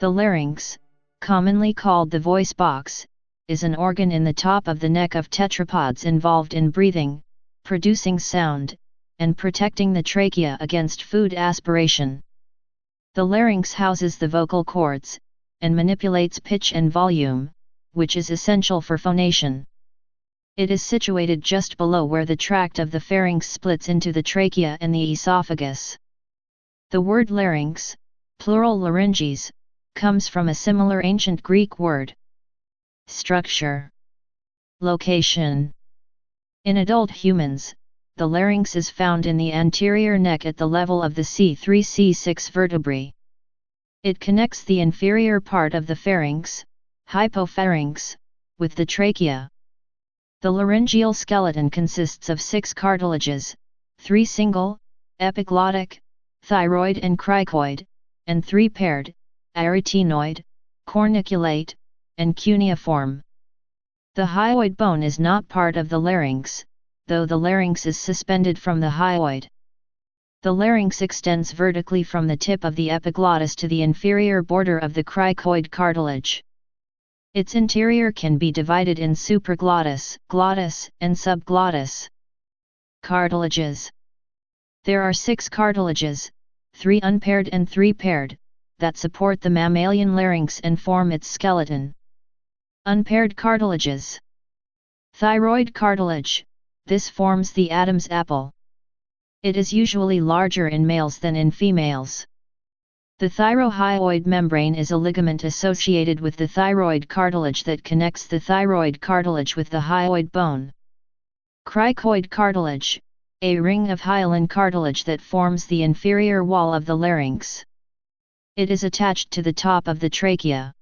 The larynx, commonly called the voice box, is an organ in the top of the neck of tetrapods involved in breathing, producing sound, and protecting the trachea against food aspiration. The larynx houses the vocal cords, and manipulates pitch and volume, which is essential for phonation. It is situated just below where the tract of the pharynx splits into the trachea and the esophagus. The word larynx, plural larynges, comes from a similar ancient Greek word. Structure. Location. In adult humans, the larynx is found in the anterior neck at the level of the C3-C6 vertebrae. It connects the inferior part of the pharynx, hypopharynx, with the trachea. The laryngeal skeleton consists of 6 cartilages, 3 single, epiglottic, thyroid and cricoid, and 3 paired, arytenoid, corniculate, and cuneiform. The hyoid bone is not part of the larynx, though the larynx is suspended from the hyoid. The larynx extends vertically from the tip of the epiglottis to the inferior border of the cricoid cartilage. Its interior can be divided in supraglottis, glottis, and subglottis. Cartilages. There are 6 cartilages, 3 unpaired and 3 paired, that support the mammalian larynx and form its skeleton. Unpaired cartilages. Thyroid cartilage. This forms the Adam's apple. It is usually larger in males than in females. The thyrohyoid membrane is a ligament associated with the thyroid cartilage that connects the thyroid cartilage with the hyoid bone. Cricoid cartilage, a ring of hyaline cartilage that forms the inferior wall of the larynx. It is attached to the top of the trachea.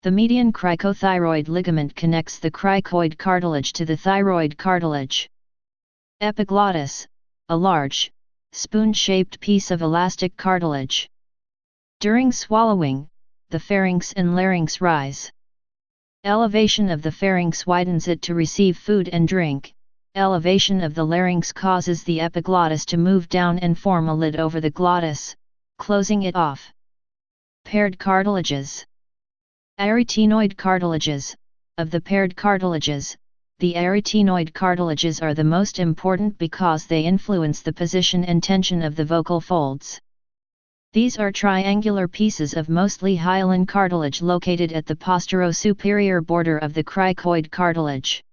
The median cricothyroid ligament connects the cricoid cartilage to the thyroid cartilage. Epiglottis, a large, spoon-shaped piece of elastic cartilage. During swallowing, the pharynx and larynx rise. Elevation of the pharynx widens it to receive food and drink. Elevation of the larynx causes the epiglottis to move down and form a lid over the glottis, closing it off. Paired cartilages. Arytenoid cartilages. Of the paired cartilages, the arytenoid cartilages are the most important because they influence the position and tension of the vocal folds. These are triangular pieces of mostly hyaline cartilage located at the posterior-superior border of the cricoid cartilage.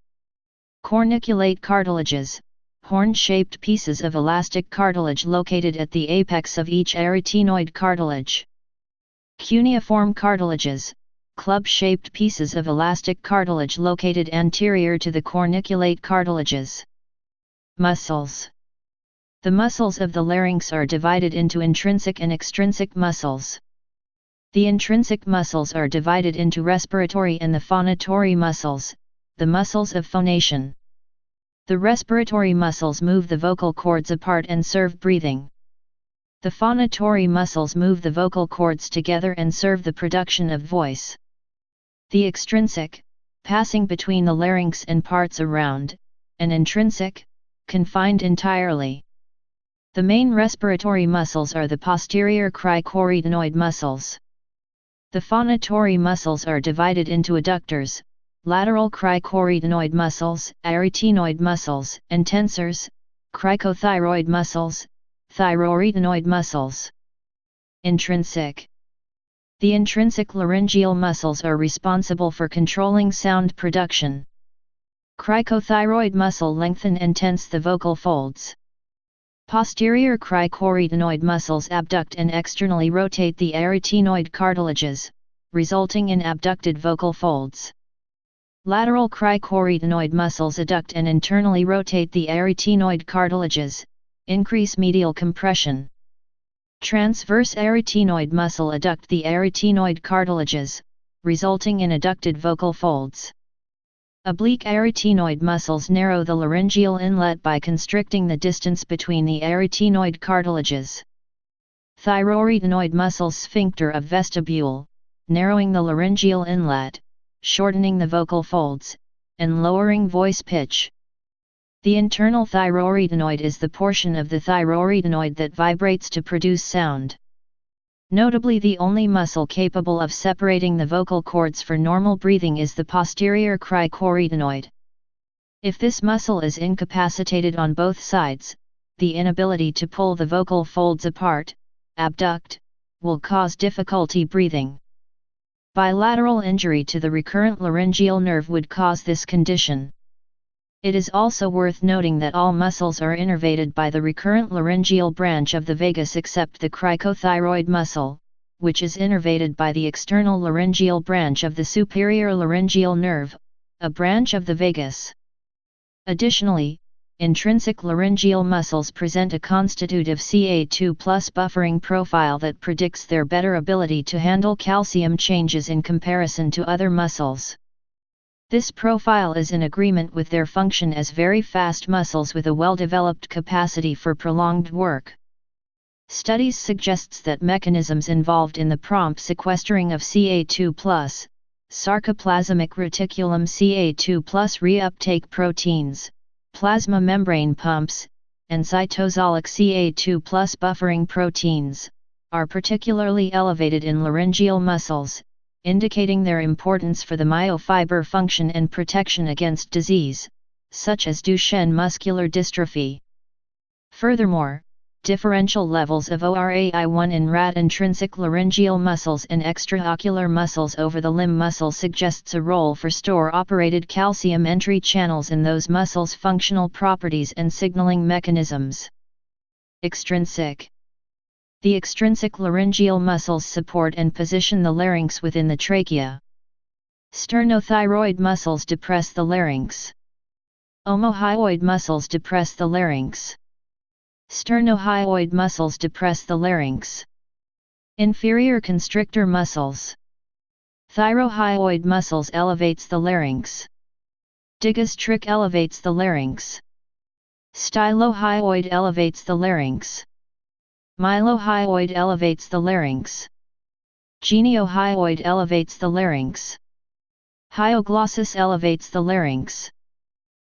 Corniculate cartilages, horn-shaped pieces of elastic cartilage located at the apex of each arytenoid cartilage. Cuneiform cartilages, club-shaped pieces of elastic cartilage located anterior to the corniculate cartilages. Muscles. The muscles of the larynx are divided into intrinsic and extrinsic muscles. The intrinsic muscles are divided into respiratory and the phonatory muscles, the muscles of phonation. The respiratory muscles move the vocal cords apart and serve breathing. The phonatory muscles move the vocal cords together and serve the production of voice. The extrinsic, passing between the larynx and parts around, and intrinsic, confined entirely. The main respiratory muscles are the posterior cricoretinoid muscles. The phonatory muscles are divided into adductors, lateral cricoretinoid muscles, arytenoid muscles, and tensors, cricothyroid muscles, thyroretinoid muscles. Intrinsic. The intrinsic laryngeal muscles are responsible for controlling sound production. Cricothyroid muscle lengthen and tense the vocal folds. Posterior cricoretinoid muscles abduct and externally rotate the arytenoid cartilages, resulting in abducted vocal folds. Lateral cricoretinoid muscles adduct and internally rotate the arytenoid cartilages, increase medial compression. Transverse arytenoid muscle adduct the arytenoid cartilages, resulting in adducted vocal folds. Oblique arytenoid muscles narrow the laryngeal inlet by constricting the distance between the arytenoid cartilages. Thyroretinoid muscles sphincter of vestibule, narrowing the laryngeal inlet, shortening the vocal folds, and lowering voice pitch. The internal thyroretinoid is the portion of the thyroretinoid that vibrates to produce sound. Notably, the only muscle capable of separating the vocal cords for normal breathing is the posterior cricoretinoid. If this muscle is incapacitated on both sides, the inability to pull the vocal folds apart, abduct, will cause difficulty breathing. Bilateral injury to the recurrent laryngeal nerve would cause this condition. It is also worth noting that all muscles are innervated by the recurrent laryngeal branch of the vagus except the cricothyroid muscle, which is innervated by the external laryngeal branch of the superior laryngeal nerve, a branch of the vagus. Additionally, intrinsic laryngeal muscles present a constitutive Ca2+ buffering profile that predicts their better ability to handle calcium changes in comparison to other muscles. This profile is in agreement with their function as very fast muscles with a well-developed capacity for prolonged work. Studies suggests that mechanisms involved in the prompt sequestering of Ca2+, sarcoplasmic reticulum Ca2+ reuptake proteins, plasma membrane pumps, and cytosolic Ca2+ buffering proteins, are particularly elevated in laryngeal muscles, indicating their importance for the myofiber function and protection against disease, such as Duchenne muscular dystrophy. Furthermore, differential levels of ORAI1 in rat intrinsic laryngeal muscles and extraocular muscles over the limb muscle suggests a role for store-operated calcium entry channels in those muscles' functional properties and signaling mechanisms. Extrinsic. The extrinsic laryngeal muscles support and position the larynx within the trachea. Sternothyroid muscles depress the larynx. Omohyoid muscles depress the larynx. Sternohyoid muscles depress the larynx. Inferior constrictor muscles. Thyrohyoid muscles elevates the larynx. Digastric elevates the larynx. Stylohyoid elevates the larynx. Mylohyoid elevates the larynx. Geniohyoid elevates the larynx. Hyoglossus elevates the larynx.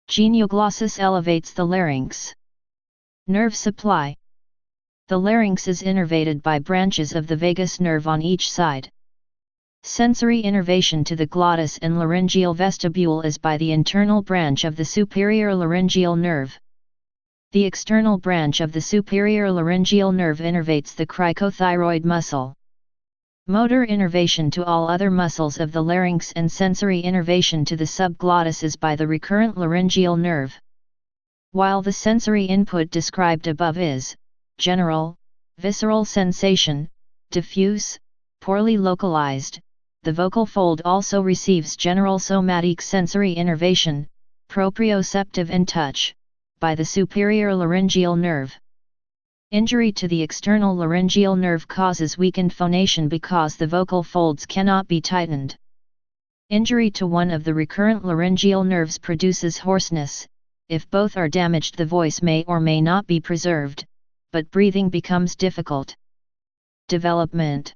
Genioglossus elevates the larynx. Nerve supply. The larynx is innervated by branches of the vagus nerve on each side. Sensory innervation to the glottis and laryngeal vestibule is by the internal branch of the superior laryngeal nerve. The external branch of the superior laryngeal nerve innervates the cricothyroid muscle. Motor innervation to all other muscles of the larynx and sensory innervation to the subglottis is by the recurrent laryngeal nerve. While the sensory input described above is general, visceral sensation, diffuse, poorly localized, the vocal fold also receives general somatic sensory innervation, proprioceptive and touch, by the superior laryngeal nerve. Injury to the external laryngeal nerve causes weakened phonation because the vocal folds cannot be tightened. Injury to one of the recurrent laryngeal nerves produces hoarseness. If both are damaged, the voice may or may not be preserved, but breathing becomes difficult. Development.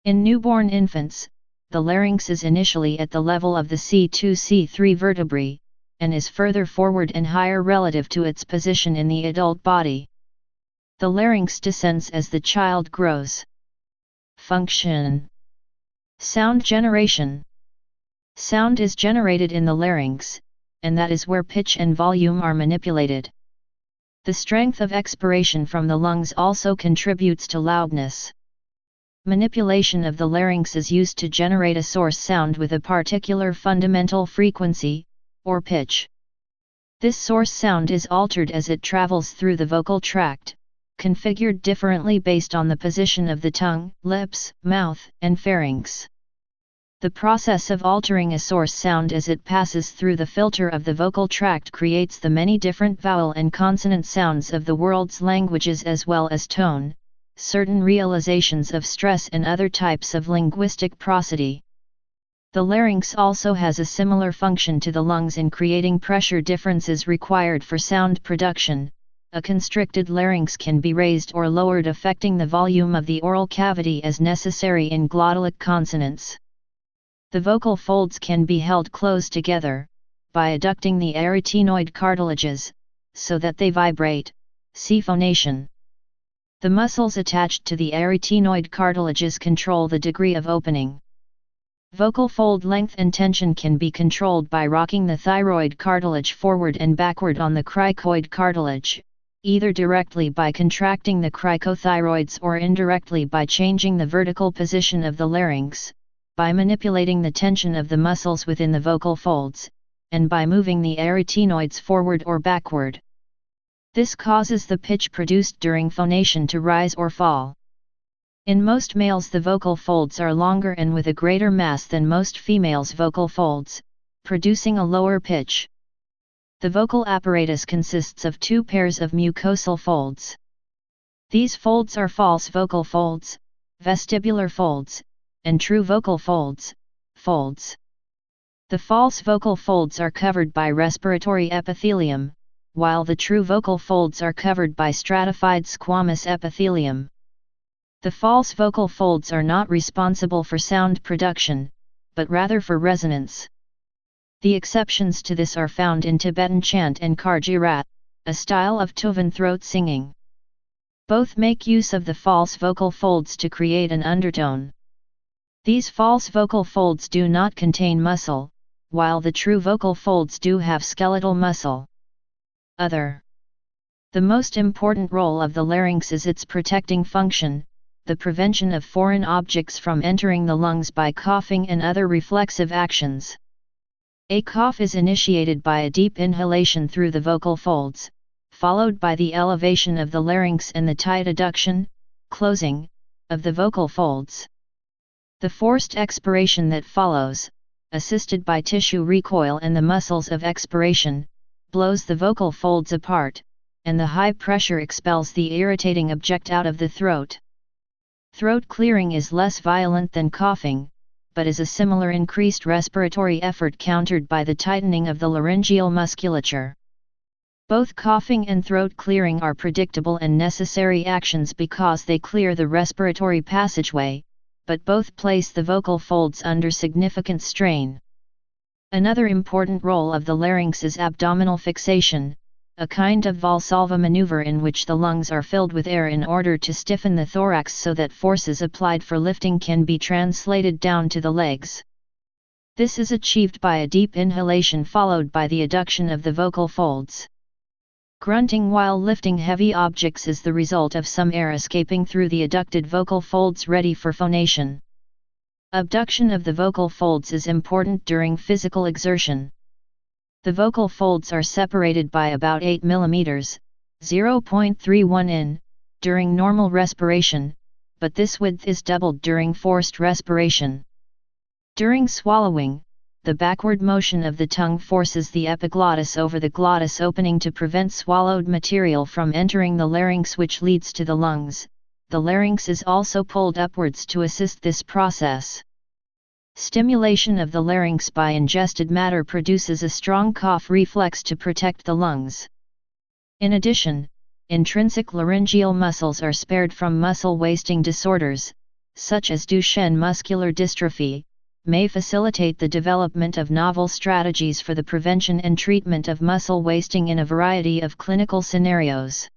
In newborn infants, the larynx is initially at the level of the C2-C3 vertebrae, and is further forward and higher relative to its position in the adult body. The larynx descends as the child grows. Function. Sound generation. Sound is generated in the larynx, and that is where pitch and volume are manipulated. The strength of expiration from the lungs also contributes to loudness. Manipulation of the larynx is used to generate a source sound with a particular fundamental frequency, or pitch. This source sound is altered as it travels through the vocal tract, configured differently based on the position of the tongue, lips, mouth, and pharynx. The process of altering a source sound as it passes through the filter of the vocal tract creates the many different vowel and consonant sounds of the world's languages as well as tone, certain realizations of stress and other types of linguistic prosody. The larynx also has a similar function to the lungs in creating pressure differences required for sound production. A constricted larynx can be raised or lowered affecting the volume of the oral cavity as necessary in glottalic consonants. The vocal folds can be held close together, by adducting the arytenoid cartilages, so that they vibrate. See phonation. The muscles attached to the arytenoid cartilages control the degree of opening. Vocal fold length and tension can be controlled by rocking the thyroid cartilage forward and backward on the cricoid cartilage, either directly by contracting the cricothyroids or indirectly by changing the vertical position of the larynx, by manipulating the tension of the muscles within the vocal folds, and by moving the arytenoids forward or backward. This causes the pitch produced during phonation to rise or fall. In most males the vocal folds are longer and with a greater mass than most females' vocal folds, producing a lower pitch. The vocal apparatus consists of two pairs of mucosal folds. These folds are false vocal folds, vestibular folds, and true vocal folds, folds. The false vocal folds are covered by respiratory epithelium, while the true vocal folds are covered by stratified squamous epithelium. The false vocal folds are not responsible for sound production, but rather for resonance. The exceptions to this are found in Tibetan chant and Karjirat, a style of Tuvan throat singing. Both make use of the false vocal folds to create an undertone. These false vocal folds do not contain muscle, while the true vocal folds do have skeletal muscle. Other. The most important role of the larynx is its protecting function, the prevention of foreign objects from entering the lungs by coughing and other reflexive actions. A cough is initiated by a deep inhalation through the vocal folds, followed by the elevation of the larynx and the tight adduction, closing, of the vocal folds. The forced expiration that follows, assisted by tissue recoil and the muscles of expiration, blows the vocal folds apart, and the high pressure expels the irritating object out of the throat. Throat clearing is less violent than coughing, but is a similar increased respiratory effort countered by the tightening of the laryngeal musculature. Both coughing and throat clearing are predictable and necessary actions because they clear the respiratory passageway, but both place the vocal folds under significant strain. Another important role of the larynx is abdominal fixation, a kind of Valsalva maneuver in which the lungs are filled with air in order to stiffen the thorax so that forces applied for lifting can be translated down to the legs. This is achieved by a deep inhalation followed by the adduction of the vocal folds. Grunting while lifting heavy objects is the result of some air escaping through the adducted vocal folds ready for phonation. Abduction of the vocal folds is important during physical exertion. The vocal folds are separated by about 8 mm, 0.31 in, during normal respiration, but this width is doubled during forced respiration. During swallowing, the backward motion of the tongue forces the epiglottis over the glottis opening to prevent swallowed material from entering the larynx, which leads to the lungs. The larynx is also pulled upwards to assist this process. Stimulation of the larynx by ingested matter produces a strong cough reflex to protect the lungs. In addition, intrinsic laryngeal muscles are spared from muscle wasting disorders, such as Duchenne muscular dystrophy, may facilitate the development of novel strategies for the prevention and treatment of muscle wasting in a variety of clinical scenarios.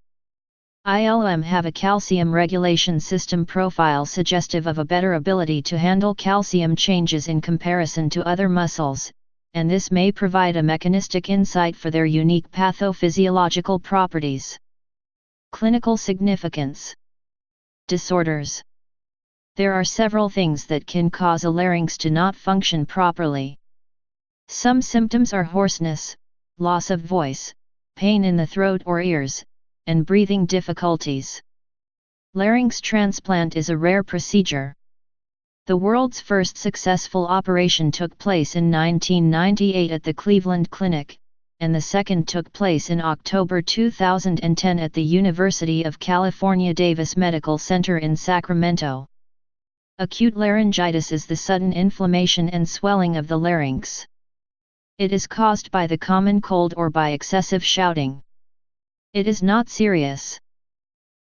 ILM have a calcium regulation system profile suggestive of a better ability to handle calcium changes in comparison to other muscles, and this may provide a mechanistic insight for their unique pathophysiological properties. Clinical significance. Disorders. There are several things that can cause a larynx to not function properly. Some symptoms are hoarseness, loss of voice, pain in the throat or ears, and breathing difficulties. Larynx transplant is a rare procedure. The world's first successful operation took place in 1998 at the Cleveland Clinic, and the second took place in October 2010 at the University of California Davis Medical Center in Sacramento. Acute laryngitis is the sudden inflammation and swelling of the larynx. It is caused by the common cold or by excessive shouting. It is not serious.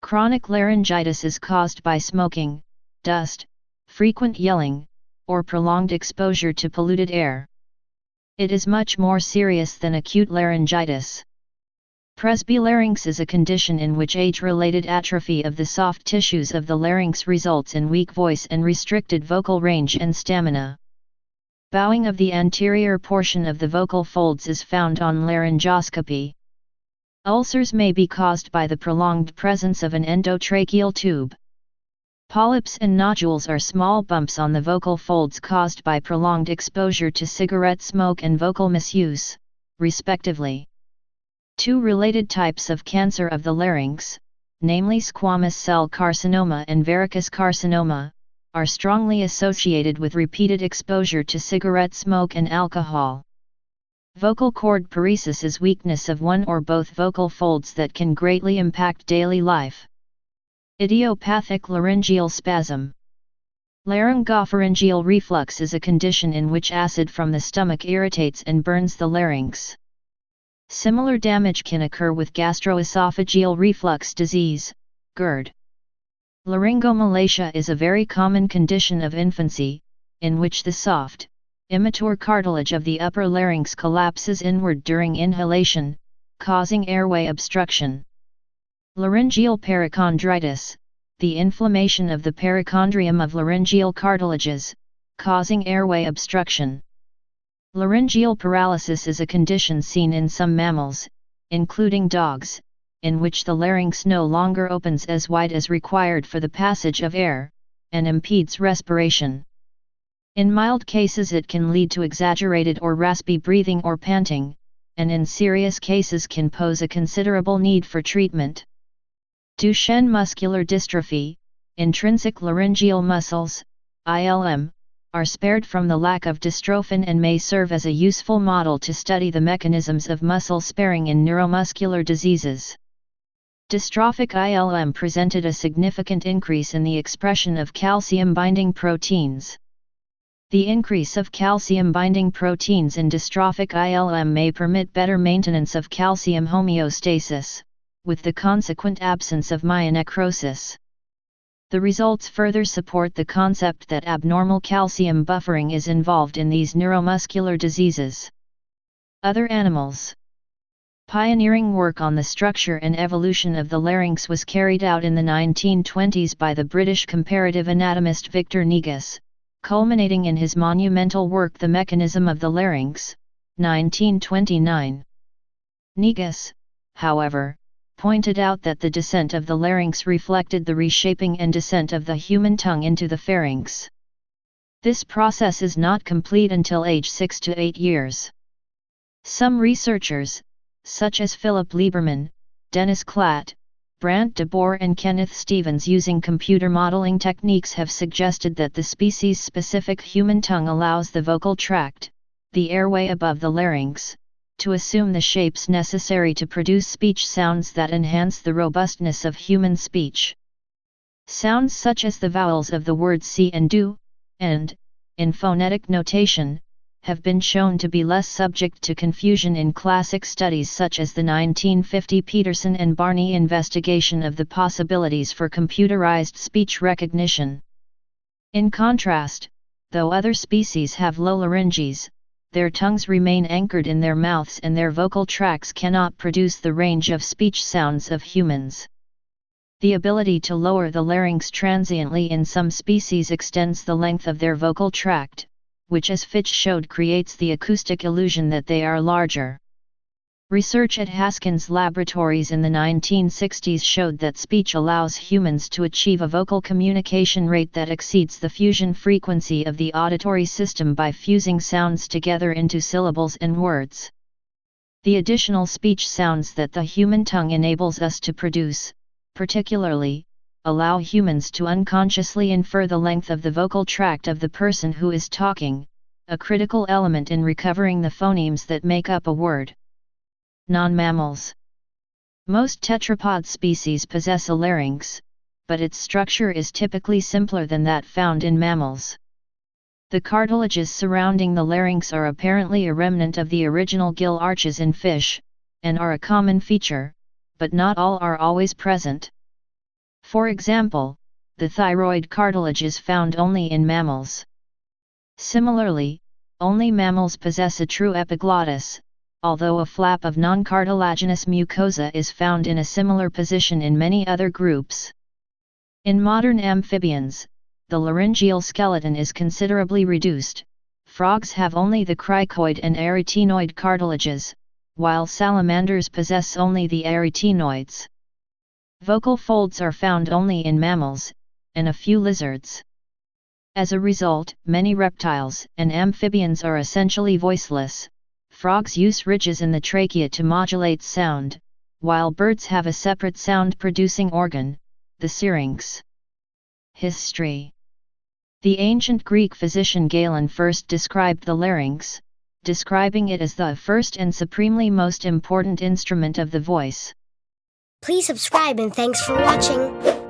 Chronic laryngitis is caused by smoking, dust, frequent yelling, or prolonged exposure to polluted air. It is much more serious than acute laryngitis. Presbylarynx is a condition in which age-related atrophy of the soft tissues of the larynx results in weak voice and restricted vocal range and stamina. Bowing of the anterior portion of the vocal folds is found on laryngoscopy. Ulcers may be caused by the prolonged presence of an endotracheal tube. Polyps and nodules are small bumps on the vocal folds caused by prolonged exposure to cigarette smoke and vocal misuse, respectively. Two related types of cancer of the larynx, namely squamous cell carcinoma and verrucous carcinoma, are strongly associated with repeated exposure to cigarette smoke and alcohol. Vocal cord paresis is weakness of one or both vocal folds that can greatly impact daily life. Idiopathic laryngeal spasm. Laryngopharyngeal reflux is a condition in which acid from the stomach irritates and burns the larynx. Similar damage can occur with gastroesophageal reflux disease, GERD. Laryngomalacia is a very common condition of infancy, in which the soft, immature cartilage of the upper larynx collapses inward during inhalation, causing airway obstruction. Laryngeal perichondritis, the inflammation of the perichondrium of laryngeal cartilages, causing airway obstruction. Laryngeal paralysis is a condition seen in some mammals, including dogs, in which the larynx no longer opens as wide as required for the passage of air, and impedes respiration. In mild cases it can lead to exaggerated or raspy breathing or panting, and in serious cases can pose a considerable need for treatment. Duchenne muscular dystrophy, intrinsic laryngeal muscles, ILM, are spared from the lack of dystrophin and may serve as a useful model to study the mechanisms of muscle sparing in neuromuscular diseases. Dystrophic ILM presented a significant increase in the expression of calcium-binding proteins. The increase of calcium-binding proteins in dystrophic ILM may permit better maintenance of calcium homeostasis, with the consequent absence of myonecrosis. The results further support the concept that abnormal calcium buffering is involved in these neuromuscular diseases. Other animals. Pioneering work on the structure and evolution of the larynx was carried out in the 1920s by the British comparative anatomist Victor Negus, culminating in his monumental work The Mechanism of the Larynx, 1929. Negus, however, pointed out that the descent of the larynx reflected the reshaping and descent of the human tongue into the pharynx. This process is not complete until age 6 to 8 years. Some researchers, such as Philip Lieberman, Dennis Klatt, Brant de Boer and Kenneth Stevens using computer modeling techniques have suggested that the species-specific human tongue allows the vocal tract, the airway above the larynx, to assume the shapes necessary to produce speech sounds that enhance the robustness of human speech. Sounds such as the vowels of the words see and do, and, in phonetic notation, have been shown to be less subject to confusion in classic studies such as the 1950 Peterson and Barney investigation of the possibilities for computerized speech recognition. In contrast, though other species have low larynges, their tongues remain anchored in their mouths and their vocal tracts cannot produce the range of speech sounds of humans. The ability to lower the larynx transiently in some species extends the length of their vocal tract, which as Fitch showed creates the acoustic illusion that they are larger. Research at Haskins Laboratories in the 1960s showed that speech allows humans to achieve a vocal communication rate that exceeds the fusion frequency of the auditory system by fusing sounds together into syllables and words. The additional speech sounds that the human tongue enables us to produce, particularly, allow humans to unconsciously infer the length of the vocal tract of the person who is talking, a critical element in recovering the phonemes that make up a word. Non-mammals. Most tetrapod species possess a larynx, but its structure is typically simpler than that found in mammals. The cartilages surrounding the larynx are apparently a remnant of the original gill arches in fish, and are a common feature, but not all are always present. For example, the thyroid cartilage is found only in mammals. Similarly, only mammals possess a true epiglottis, although a flap of non-cartilaginous mucosa is found in a similar position in many other groups. In modern amphibians, the laryngeal skeleton is considerably reduced. Frogs have only the cricoid and arytenoid cartilages, while salamanders possess only the arytenoids. Vocal folds are found only in mammals, and a few lizards. As a result, many reptiles and amphibians are essentially voiceless. Frogs use ridges in the trachea to modulate sound, while birds have a separate sound-producing organ, the syrinx. History. The ancient Greek physician Galen first described the larynx, describing it as the first and supremely most important instrument of the voice. Please subscribe and thanks for watching.